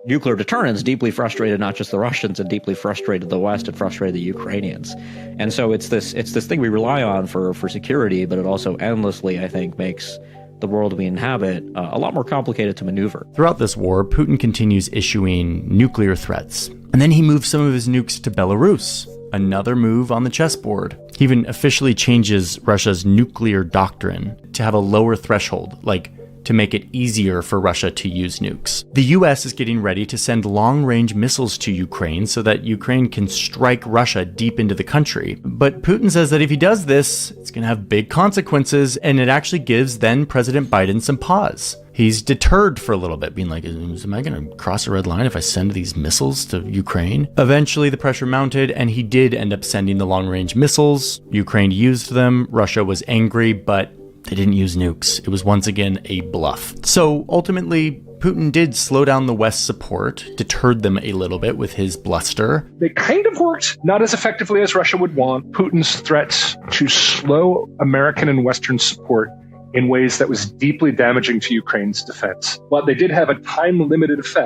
nuclear deterrence deeply frustrated not just the Russians, and deeply frustrated the West, and frustrated the Ukrainians. And so it's this thing we rely on for security, but it also endlessly, I think, makes the world we inhabit a lot more complicated to maneuver. Throughout this war, Putin continues issuing nuclear threats. And then he moves some of his nukes to Belarus, another move on the chessboard. He even officially changes Russia's nuclear doctrine to have a lower threshold, like to make it easier for Russia to use nukes. The US is getting ready to send long-range missiles to Ukraine so that Ukraine can strike Russia deep into the country. But Putin says that if he does this, it's going to have big consequences, and it actually gives then President Biden some pause. He's deterred for a little bit, being like, am I going to cross a red line if I send these missiles to Ukraine? Eventually, the pressure mounted, and he did end up sending the long-range missiles. Ukraine used them. Russia was angry, but they didn't use nukes. It was once again a bluff. So ultimately, Putin did slow down the West's support, deterred them a little bit with his bluster. They kind of worked, not as effectively as Russia would want. Putin's threats to slow American and Western support in ways that was deeply damaging to Ukraine's defense. But they did have a time-limited effect.